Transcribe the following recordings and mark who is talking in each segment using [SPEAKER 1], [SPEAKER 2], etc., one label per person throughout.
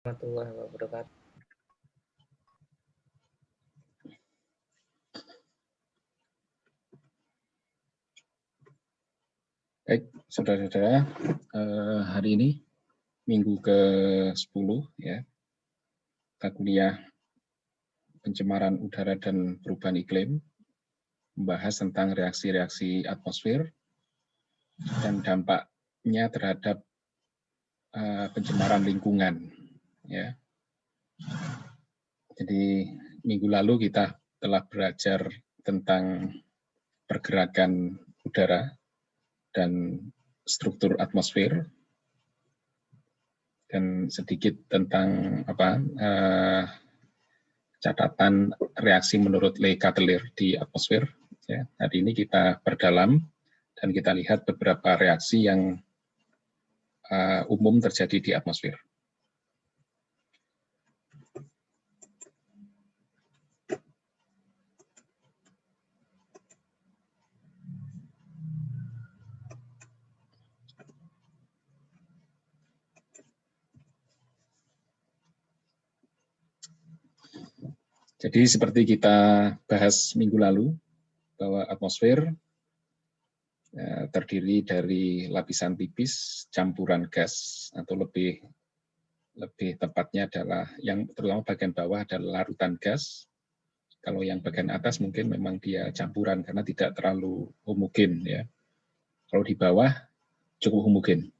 [SPEAKER 1] warahmatullahi wabarakatuh.
[SPEAKER 2] Baik, saudara-saudara, hari ini minggu ke-10 ya, kita kuliah pencemaran udara dan perubahan iklim, membahas tentang reaksi-reaksi atmosfer dan dampaknya terhadap pencemaran lingkungan. Ya. Jadi minggu lalu kita telah belajar tentang pergerakan udara dan struktur atmosfer, dan sedikit tentang catatan reaksi menurut Le Chatelier di atmosfer. Ya, hari ini kita perdalam dan kita lihat beberapa reaksi yang umum terjadi di atmosfer. Jadi seperti kita bahas minggu lalu, bahwa atmosfer terdiri dari lapisan tipis campuran gas, atau lebih tepatnya adalah yang terutama bagian bawah adalah larutan gas. Kalau yang bagian atas mungkin memang dia campuran karena tidak terlalu homogen ya. Kalau di bawah cukup homogen.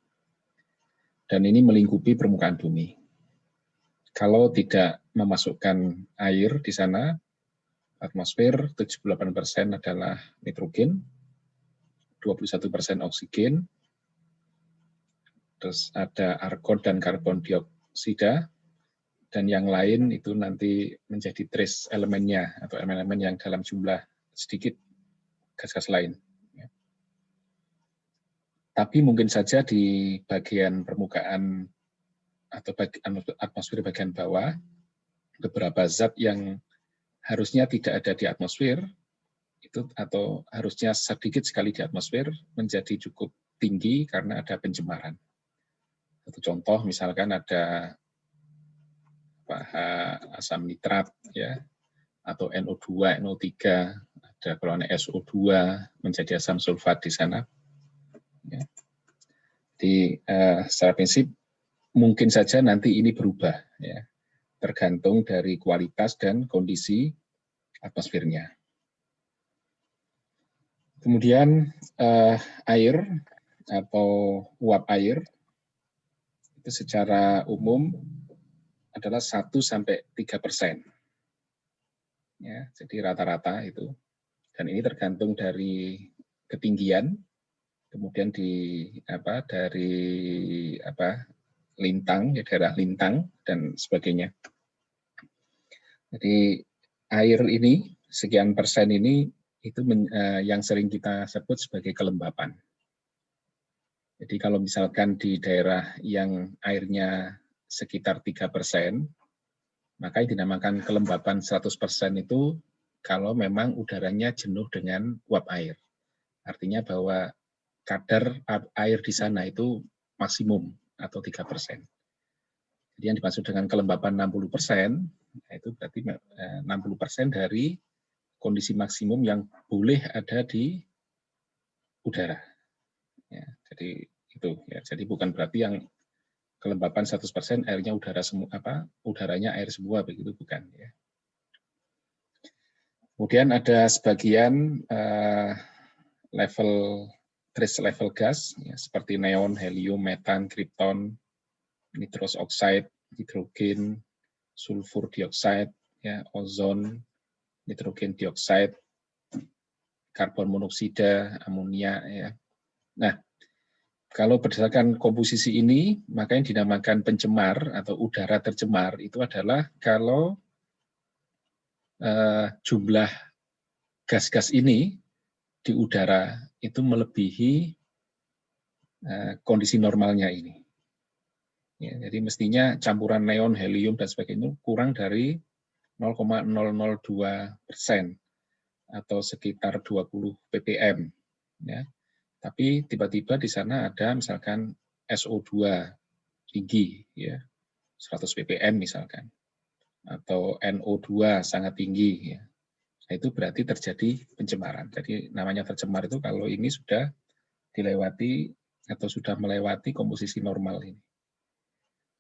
[SPEAKER 2] Dan ini melingkupi permukaan bumi. Kalau tidak memasukkan air di sana, atmosfer 78% adalah nitrogen, 21% oksigen, terus ada argon dan karbon dioksida, dan yang lain itu nanti menjadi trace elemennya atau elemen-elemen yang dalam jumlah sedikit gas-gas lain. Tapi mungkin saja di bagian permukaan atau atmosfer bagian bawah, beberapa zat yang harusnya tidak ada di atmosfer, itu atau harusnya sedikit sekali di atmosfer, menjadi cukup tinggi karena ada pencemaran. Satu contoh misalkan ada asam nitrat, ya, atau NO2, NO3, ada kalau ada SO2 menjadi asam sulfat di sana. Ya. Secara prinsip mungkin saja nanti ini berubah, ya, tergantung dari kualitas dan kondisi atmosfernya. Kemudian air atau uap air itu secara umum adalah 1–3%. Ya, jadi rata-rata itu. Dan ini tergantung dari ketinggian, kemudian dari lintang, ya, daerah lintang dan sebagainya. Jadi air ini sekian persen ini itu yang sering kita sebut sebagai kelembapan. Jadi kalau misalkan di daerah yang airnya sekitar 3%, maka yang dinamakan kelembapan 100% itu kalau memang udaranya jenuh dengan uap air. Artinya bahwa kadar air di sana itu maksimum atau 3%. Jadi yang dimaksud dengan kelembapan 60%, itu berarti 60% dari kondisi maksimum yang boleh ada di udara. Ya, jadi itu ya. Jadi bukan berarti yang kelembapan 100% airnya udaranya air semua, begitu bukan ya. Kemudian ada sebagian trace level gas ya, seperti neon, helium, metan, krypton, nitrous oxide, hidrogen, sulfur dioxide, ya, ozon, nitrogen dioxide, karbon monoksida, amonia ya. Nah, kalau berdasarkan komposisi ini, maka yang dinamakan pencemar atau udara tercemar itu adalah kalau jumlah gas-gas ini di udara itu melebihi kondisi normalnya ini. Ya, jadi mestinya campuran neon, helium, dan sebagainya kurang dari 0,002% atau sekitar 20 ppm. Ya. Tapi tiba-tiba di sana ada misalkan SO2 tinggi, ya, 100 ppm misalkan, atau NO2 sangat tinggi, ya. Nah, itu berarti terjadi pencemaran. Jadi namanya tercemar itu kalau ini sudah dilewati atau sudah melewati komposisi normal ini.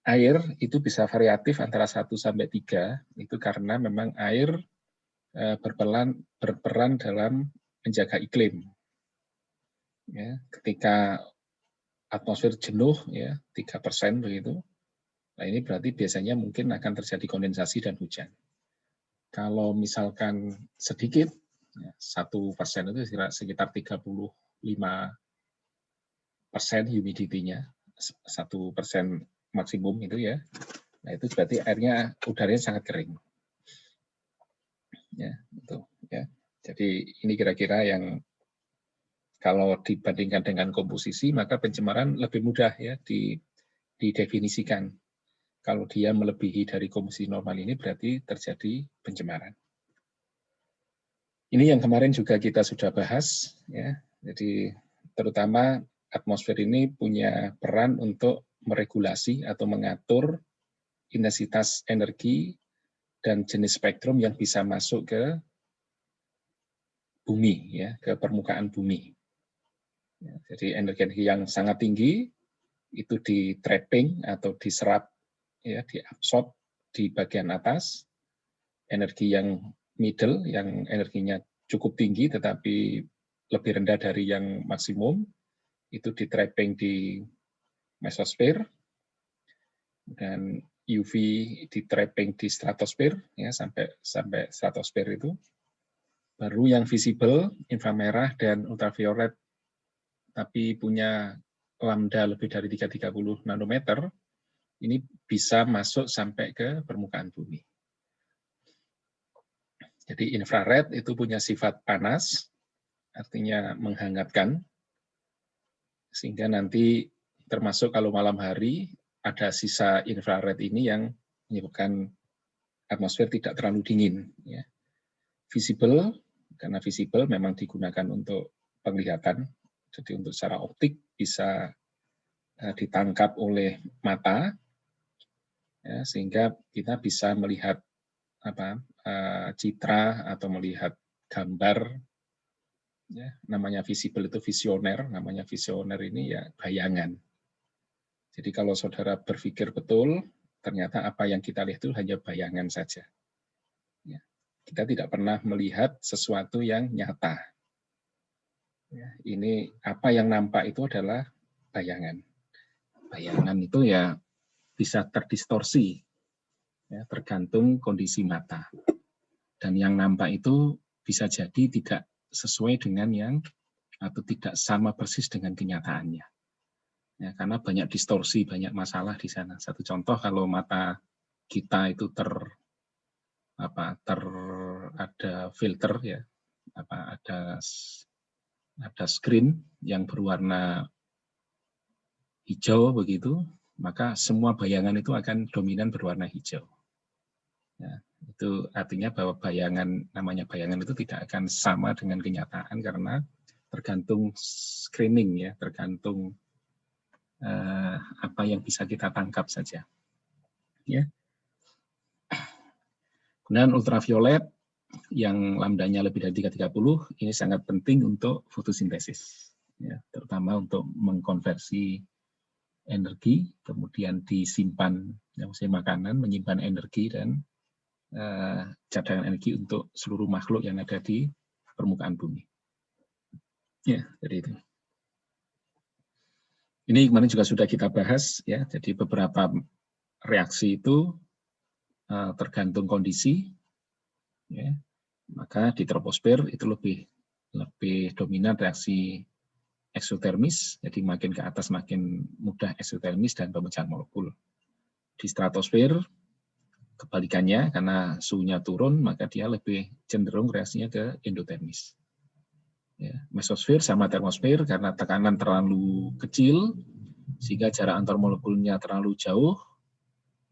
[SPEAKER 2] Air itu bisa variatif antara 1 sampai 3, itu karena memang air berperan dalam menjaga iklim. Ya, ketika atmosfer jenuh, ya 3% begitu, nah ini berarti biasanya mungkin akan terjadi kondensasi dan hujan. Kalau misalkan sedikit, 1% itu sekitar 35% humidity-nya, 1% maksimum itu ya. Nah itu berarti airnya, udaranya sangat kering. Ya, itu ya. Jadi ini kira-kira yang kalau dibandingkan dengan komposisi, maka pencemaran lebih mudah ya didefinisikan. Kalau dia melebihi dari komposisi normal ini berarti terjadi pencemaran. Ini yang kemarin juga kita sudah bahas, ya. Jadi terutama atmosfer ini punya peran untuk meregulasi atau mengatur intensitas energi dan jenis spektrum yang bisa masuk ke bumi, ya, ke permukaan bumi. Ya, jadi energi yang sangat tinggi itu di trapping atau diserap, ya, diabsorb di bagian atas. Energi yang middle, yang energinya cukup tinggi tetapi lebih rendah dari yang maksimum, itu di trapping di mesosfer, dan UV di trapping di stratosfer, ya, sampai stratosfer itu. Baru yang visible, inframerah dan ultraviolet, tapi punya lambda lebih dari 330 nanometer, ini bisa masuk sampai ke permukaan bumi. Jadi infrared itu punya sifat panas, artinya menghangatkan, sehingga nanti termasuk kalau malam hari ada sisa infrared ini yang menyebabkan atmosfer tidak terlalu dingin. Ya. Visible, karena visible memang digunakan untuk penglihatan, jadi untuk secara optik bisa ditangkap oleh mata, ya, sehingga kita bisa melihat citra atau melihat gambar, ya, namanya visible itu visioner, namanya visioner ini ya bayangan. Jadi kalau saudara berpikir betul, ternyata apa yang kita lihat itu hanya bayangan saja. Ya, kita tidak pernah melihat sesuatu yang nyata. Ya, ini apa yang nampak itu adalah bayangan. Bayangan itu ya bisa terdistorsi, ya, tergantung kondisi mata. Dan yang nampak itu bisa jadi tidak sesuai dengan yang, atau tidak sama persis dengan kenyataannya. Ya, karena banyak distorsi, banyak masalah di sana. Satu contoh, kalau mata kita itu ada filter, ya, ada screen yang berwarna hijau begitu, maka semua bayangan itu akan dominan berwarna hijau. Ya, itu artinya bahwa namanya bayangan itu tidak akan sama dengan kenyataan karena tergantung screening, ya, tergantung apa yang bisa kita tangkap saja. Ya. Dan ultraviolet yang lambdanya lebih dari 330 ini sangat penting untuk fotosintesis, ya, terutama untuk mengkonversi energi, kemudian disimpan, yang makanan, menyimpan energi dan cadangan energi untuk seluruh makhluk yang ada di permukaan bumi. Ya, jadi itu. Ini kemarin juga sudah kita bahas, ya. Jadi beberapa reaksi itu tergantung kondisi, ya. Maka di troposfer itu lebih dominan reaksi eksotermis, jadi makin ke atas makin mudah eksotermis dan pemecahan molekul. Di stratosfer kebalikannya, karena suhunya turun, maka dia lebih cenderung reaksinya ke endotermis. Ya, mesosfer sama termosfer, karena tekanan terlalu kecil, sehingga jarak antar molekulnya terlalu jauh,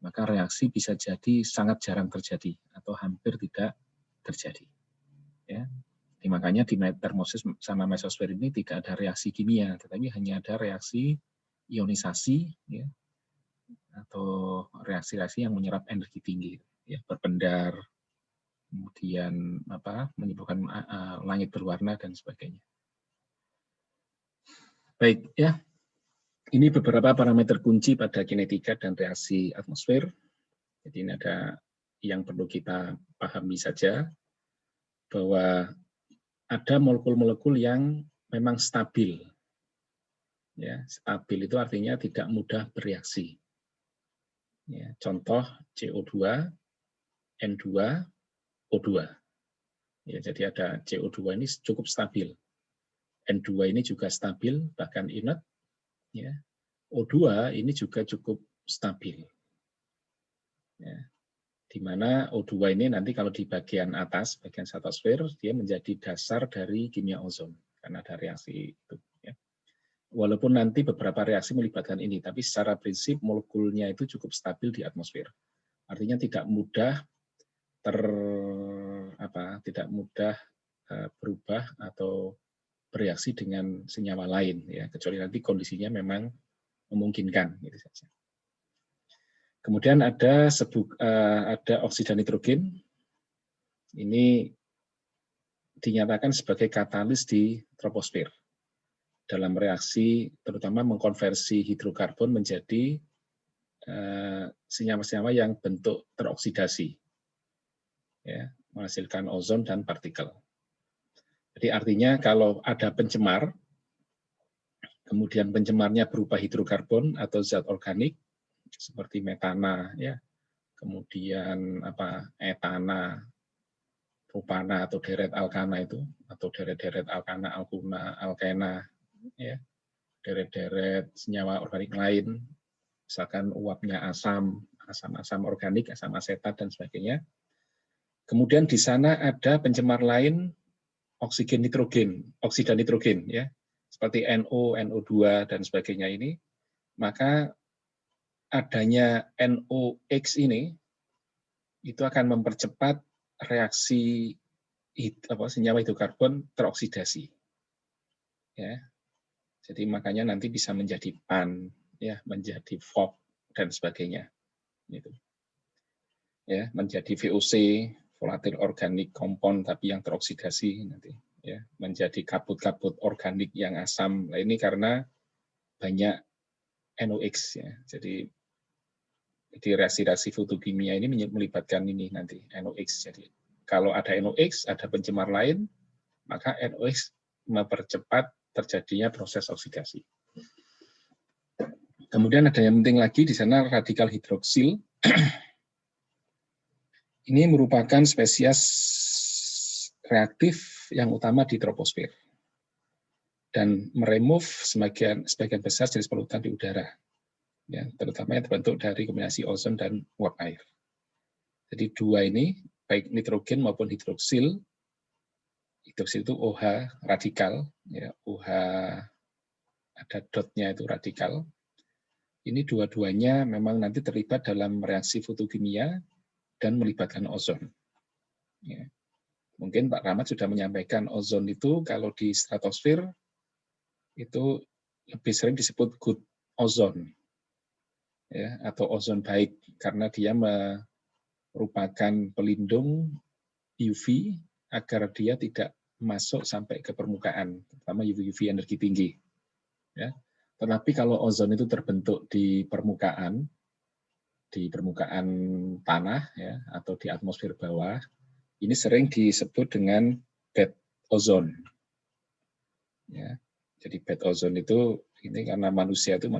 [SPEAKER 2] maka reaksi bisa jadi sangat jarang terjadi, atau hampir tidak terjadi. Ya. Jadi makanya di termosfer sama mesosfer ini tidak ada reaksi kimia, tetapi hanya ada reaksi ionisasi, ya, atau reaksi-reaksi yang menyerap energi tinggi, ya, berpendar, kemudian menyebabkan langit berwarna dan sebagainya. Baik, ya, ini beberapa parameter kunci pada kinetika dan reaksi atmosfer. Jadi ini ada yang perlu kita pahami saja, bahwa ada molekul-molekul yang memang stabil. Ya, stabil itu artinya tidak mudah bereaksi. Ya, contoh CO2, N2, O2. Ya, jadi ada CO2 ini cukup stabil. N2 ini juga stabil, bahkan inert. Ya. O2 ini juga cukup stabil. Ya. Di mana O2 ini nanti kalau di bagian atas, bagian stratosfer, dia menjadi dasar dari kimia ozon. Karena ada reaksi itu. Ya. Walaupun nanti beberapa reaksi melibatkan ini, tapi secara prinsip molekulnya itu cukup stabil di atmosfer. Artinya tidak mudah berubah atau bereaksi dengan senyawa lain, ya, kecuali nanti kondisinya memang memungkinkan. Gitu saja. Kemudian ada oksida nitrogen. Ini dinyatakan sebagai katalis di troposfer dalam reaksi terutama mengkonversi hidrokarbon menjadi senyawa-senyawa yang bentuk teroksidasi, ya, menghasilkan ozon dan partikel. Jadi artinya kalau ada pencemar, kemudian pencemarnya berupa hidrokarbon atau zat organik seperti metana, ya, kemudian etana, propana atau deret alkana itu, atau deret-deret alkana, alkuna, alkena, ya, deret-deret senyawa organik lain, misalkan uapnya asam organik, asam asetat dan sebagainya. Kemudian di sana ada pencemar lain, oksida nitrogen, ya, seperti NO, NO2 dan sebagainya ini, maka adanya NOx ini itu akan mempercepat reaksi senyawa hidrokarbon teroksidasi. Ya. Jadi makanya nanti bisa menjadi PAN, ya, menjadi FOB dan sebagainya. Gitu. Ya, menjadi VOC, volatile organic compound tapi yang teroksidasi nanti, ya, menjadi kabut-kabut organik yang asam. Nah, ini karena banyak NOx, ya. Jadi reaksi-reaksi fotokimia ini melibatkan ini nanti NOx. Jadi kalau ada NOx, ada pencemar lain, maka NOx mempercepat terjadinya proses oksidasi. Kemudian ada yang penting lagi di sana radikal hidroksil. Ini merupakan spesies reaktif yang utama di troposfer dan meremove sebagian besar jenis polutan di udara, ya, terutama yang terbentuk dari kombinasi ozon dan uap air. Jadi dua ini, baik nitrogen maupun hidroksil itu OH radikal, ya, OH ada dotnya itu radikal. Ini dua-duanya memang nanti terlibat dalam reaksi fotokimia dan melibatkan ozon. Ya. Mungkin Pak Rahmat sudah menyampaikan ozon itu kalau di stratosfer itu lebih sering disebut good ozon, ya, atau ozon baik karena dia merupakan pelindung UV agar dia tidak masuk sampai ke permukaan, terutama UV energi tinggi. Ya. Tetapi kalau ozon itu terbentuk di permukaan tanah, ya, atau di atmosfer bawah, ini sering disebut dengan bad ozone. Ya. Jadi bad ozone itu ini karena manusia itu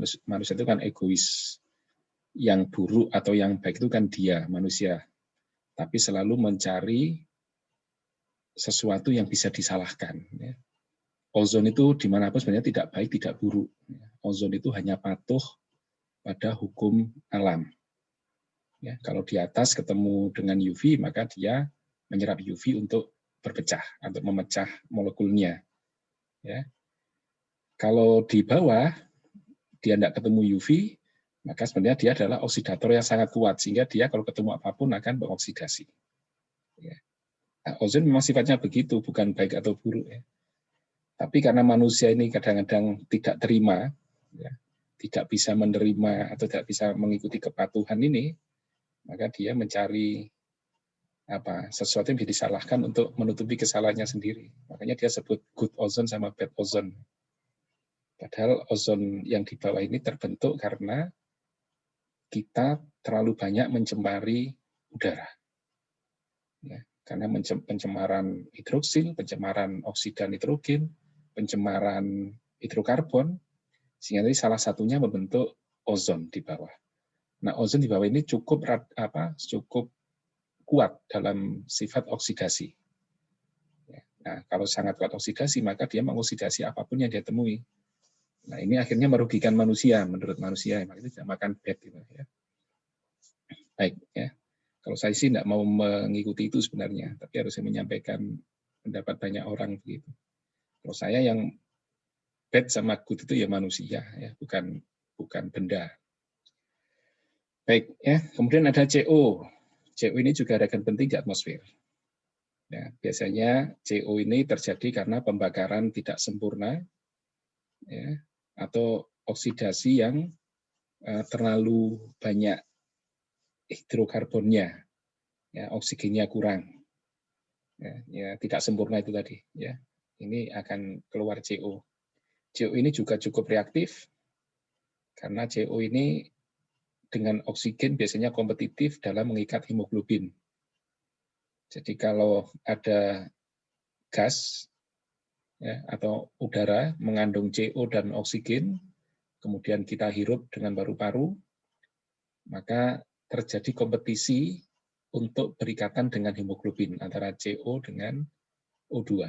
[SPEAKER 2] kan egois. Yang buruk atau yang baik itu kan dia, manusia. Tapi selalu mencari sesuatu yang bisa disalahkan. Ya. Ozon itu dimanapun sebenarnya tidak baik, tidak buruk. Ozon itu hanya patuh pada hukum alam. Ya, kalau di atas ketemu dengan UV, maka dia menyerap UV untuk berpecah, untuk memecah molekulnya. Ya. Kalau di bawah, dia tidak ketemu UV, maka sebenarnya dia adalah oksidator yang sangat kuat, sehingga dia kalau ketemu apapun akan mengoksidasi. Ya. Nah, ozon memang sifatnya begitu, bukan baik atau buruk. Ya. Tapi karena manusia ini kadang-kadang tidak terima, ya, tidak bisa menerima atau tidak bisa mengikuti kepatuhan ini, maka dia mencari sesuatu yang disalahkan untuk menutupi kesalahannya sendiri. Makanya dia sebut good ozone sama bad ozone. Padahal ozon yang di bawah ini terbentuk karena kita terlalu banyak mencemari udara. Ya, karena pencemaran hidroksil, pencemaran oksida nitrogen, pencemaran hidrokarbon, sehingga tadi salah satunya membentuk ozon di bawah. Nah, ozon di bawah ini cukup kuat dalam sifat oksidasi. Nah, kalau sangat kuat oksidasi, maka dia mengoksidasi apapun yang dia temui. Nah, ini akhirnya merugikan manusia, menurut manusia, makanya tidak makan bed. Gitu, ya. Baik, ya. Kalau saya sih tidak mau mengikuti itu sebenarnya, tapi harus saya menyampaikan pendapat banyak orang begitu. Kalau saya yang bad sama good itu ya manusia, ya, bukan benda. Baik, ya. Kemudian ada CO. CO ini juga reagen penting di atmosfer. Ya, biasanya CO ini terjadi karena pembakaran tidak sempurna, ya, atau oksidasi yang terlalu banyak hidrokarbonnya, ya, oksigennya kurang, ya, tidak sempurna itu tadi, ya, ini akan keluar CO. CO ini juga cukup reaktif karena CO ini dengan oksigen biasanya kompetitif dalam mengikat hemoglobin. Jadi kalau ada gas, ya, atau udara mengandung CO dan oksigen, kemudian kita hirup dengan paru-paru, maka terjadi kompetisi untuk berikatan dengan hemoglobin antara CO dengan O2.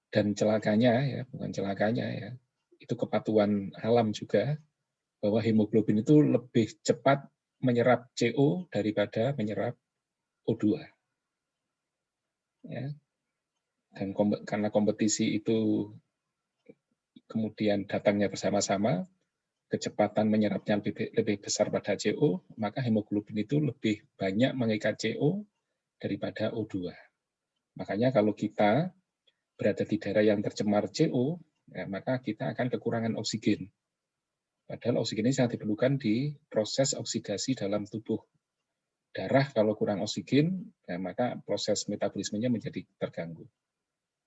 [SPEAKER 2] Dan celakanya, ya, bukan celakanya, ya, itu kepatuhan alam juga, bahwa hemoglobin itu lebih cepat menyerap CO daripada menyerap O2. Ya. Dan karena kompetisi itu kemudian datangnya bersama-sama, kecepatan menyerapnya lebih besar pada CO, maka hemoglobin itu lebih banyak mengikat CO daripada O2. Makanya kalau kita berada di daerah yang tercemar CO, ya, maka kita akan kekurangan oksigen. Padahal oksigen ini sangat diperlukan di proses oksidasi dalam tubuh. Darah kalau kurang oksigen, ya, maka proses metabolismenya menjadi terganggu.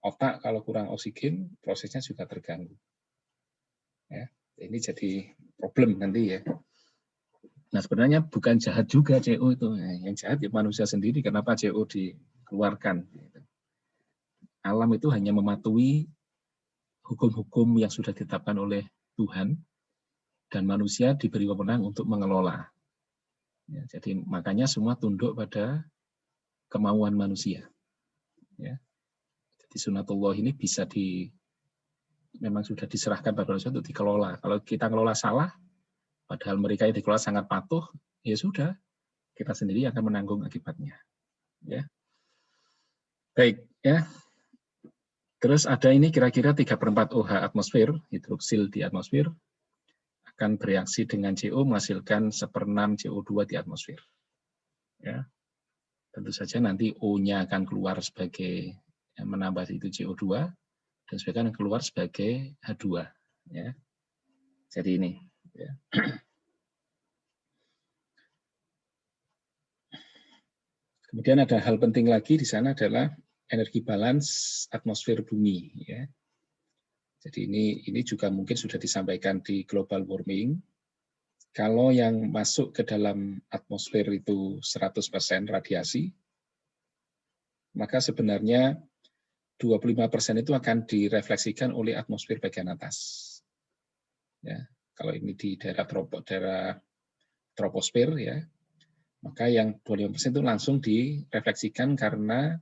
[SPEAKER 2] Otak kalau kurang oksigen, prosesnya juga terganggu. Ya, ini jadi problem nanti, ya. Nah, sebenarnya bukan jahat juga CO itu. Yang jahat ya manusia sendiri. Kenapa CO dikeluarkan? Alam itu hanya mematuhi hukum-hukum yang sudah ditetapkan oleh Tuhan, dan manusia diberi wewenang untuk mengelola. Ya, jadi makanya semua tunduk pada kemauan manusia. Ya. Jadi sunatullah ini bisa memang sudah diserahkan pada manusia untuk dikelola. Kalau kita ngelola salah, padahal mereka yang dikelola sangat patuh, ya sudah, kita sendiri akan menanggung akibatnya. Ya. Baik, ya. Terus ada ini kira-kira 3/4 OH atmosfer, hidroksil di atmosfer, akan bereaksi dengan CO menghasilkan 1/6 CO2 di atmosfer. Ya. Tentu saja nanti O-nya akan keluar sebagai menambah itu CO2, dan sebagian keluar sebagai H2. Ya. Jadi ini. Ya. Kemudian ada hal penting lagi di sana adalah energi balance atmosfer bumi. Ya. Jadi ini juga mungkin sudah disampaikan di global warming. Kalau yang masuk ke dalam atmosfer itu 100% radiasi, maka sebenarnya 25% itu akan direfleksikan oleh atmosfer bagian atas. Ya, kalau ini di daerah troposfer, ya, maka yang 25% itu langsung direfleksikan karena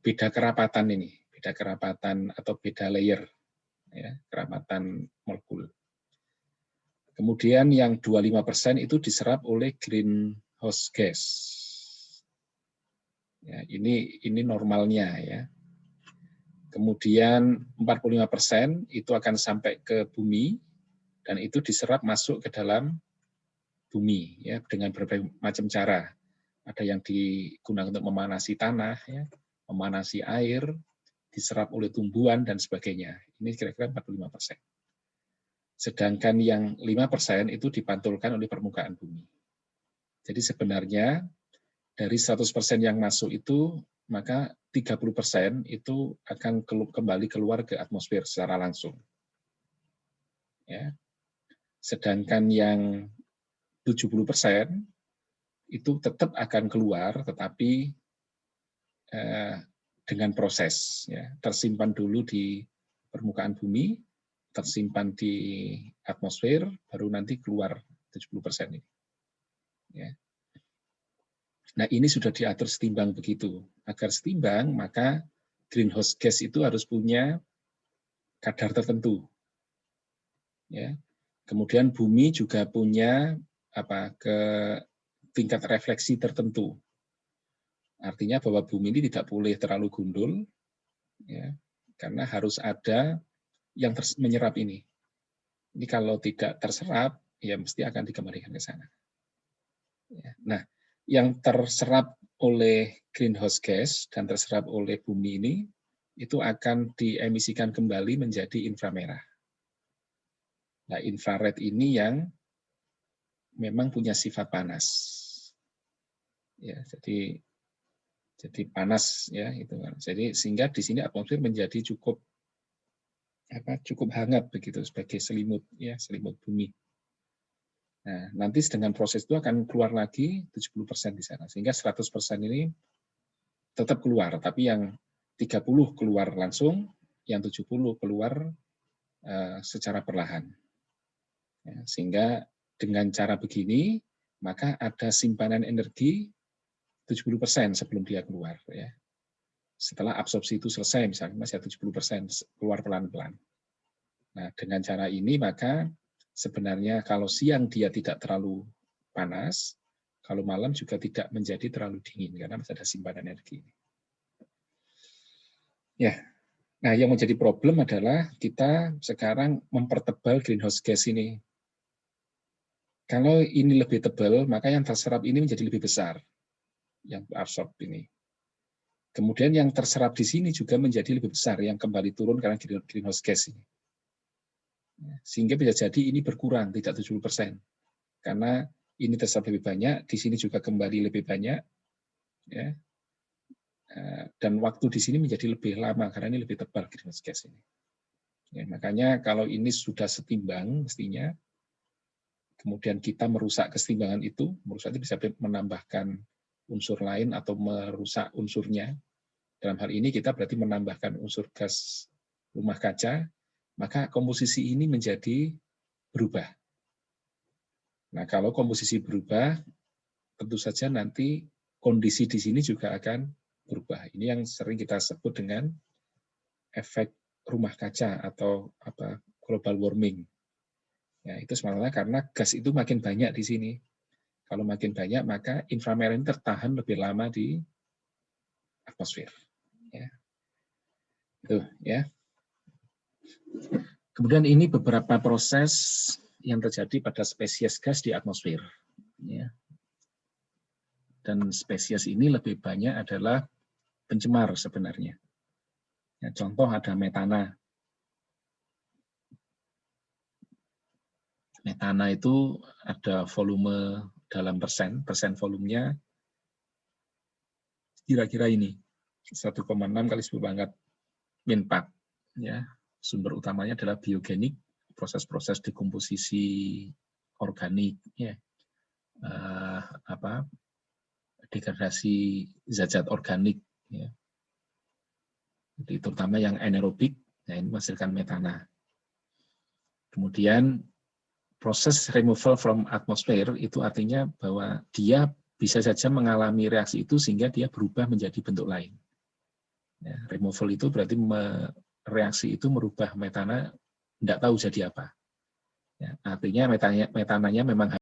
[SPEAKER 2] beda kerapatan ini, beda kerapatan atau beda layer, ya, kerapatan molekul. Kemudian yang 25% itu diserap oleh greenhouse gas. Ya, ini normalnya, ya. Kemudian 45% itu akan sampai ke bumi dan itu diserap masuk ke dalam bumi, ya, dengan berbagai macam cara. Ada yang digunakan untuk memanasi tanah, ya, memanasi air, diserap oleh tumbuhan dan sebagainya. Ini kira-kira 45%. Sedangkan yang 5% itu dipantulkan oleh permukaan bumi. Jadi sebenarnya dari 100% yang masuk itu, maka 30% itu akan kembali keluar ke atmosfer secara langsung. Ya. Sedangkan yang 70% itu tetap akan keluar, tetapi dengan proses, ya, tersimpan dulu di permukaan bumi, tersimpan di atmosfer, baru nanti keluar 70% ini. Ya. Nah, ini sudah diatur setimbang begitu. Agar setimbang, maka greenhouse gas itu harus punya kadar tertentu. Ya. Kemudian bumi juga punya tingkat refleksi tertentu. Artinya bahwa bumi ini tidak boleh terlalu gundul, ya, karena harus ada yang menyerap ini. Ini kalau tidak terserap, ya mesti akan dikembalikan ke sana. Ya. Nah, yang terserap oleh greenhouse gas dan terserap oleh bumi ini, itu akan diemisikan kembali menjadi inframerah. Nah, infrared ini yang memang punya sifat panas. Ya, jadi panas ya itu kan. Jadi sehingga di sini atmosfer menjadi cukup hangat begitu sebagai selimut ya, selimut bumi. Nah, nanti dengan proses itu akan keluar lagi 70% di sana. Sehingga 100% ini tetap keluar, tapi yang 30 keluar langsung, yang 70 keluar secara perlahan. Ya, sehingga dengan cara begini, maka ada simpanan energi 70% sebelum dia keluar. Ya. Setelah absorpsi itu selesai, misalnya masih ada 70% keluar pelan-pelan. Nah, dengan cara ini, maka sebenarnya kalau siang dia tidak terlalu panas, kalau malam juga tidak menjadi terlalu dingin, karena masih ada simpanan energi. Ya, nah yang menjadi problem adalah kita sekarang mempertebal greenhouse gas ini. Kalau ini lebih tebal, maka yang terserap ini menjadi lebih besar, yang absorb ini. Kemudian yang terserap di sini juga menjadi lebih besar, yang kembali turun karena greenhouse gas ini. Sehingga bisa jadi ini berkurang, tidak 70%. Karena ini terserap lebih banyak, di sini juga kembali lebih banyak, ya. Dan waktu di sini menjadi lebih lama, karena ini lebih tebal greenhouse gas ini. Ya, makanya kalau ini sudah setimbang, mestinya, kemudian kita merusak kesetimbangan itu bisa menambahkan unsur lain atau merusak unsurnya. Dalam hal ini kita berarti menambahkan unsur gas rumah kaca, maka komposisi ini menjadi berubah. Nah, kalau komposisi berubah, tentu saja nanti kondisi di sini juga akan berubah. Ini yang sering kita sebut dengan efek rumah kaca atau global warming. Ya, itu sebenarnya karena gas itu makin banyak di sini. Kalau makin banyak, maka inframerah ini tertahan lebih lama di atmosfer. Ya. Itu, ya. Kemudian ini beberapa proses yang terjadi pada spesies gas di atmosfer. Ya. Dan spesies ini lebih banyak adalah pencemar sebenarnya. Ya, contoh ada metana. Metana itu ada volume dalam persen volumenya kira-kira ini 1,6 kali 10⁻⁴. Ya, sumber utamanya adalah biogenik, proses-proses dekomposisi organik, ya, degradasi zat-zat organik, ya. Jadi terutama yang anaerobik, ya, ini menghasilkan metana. Kemudian proses removal from atmosphere itu artinya bahwa dia bisa saja mengalami reaksi itu sehingga dia berubah menjadi bentuk lain. Ya, removal itu berarti reaksi itu merubah metana, tidak tahu jadi apa. Ya, artinya metananya memang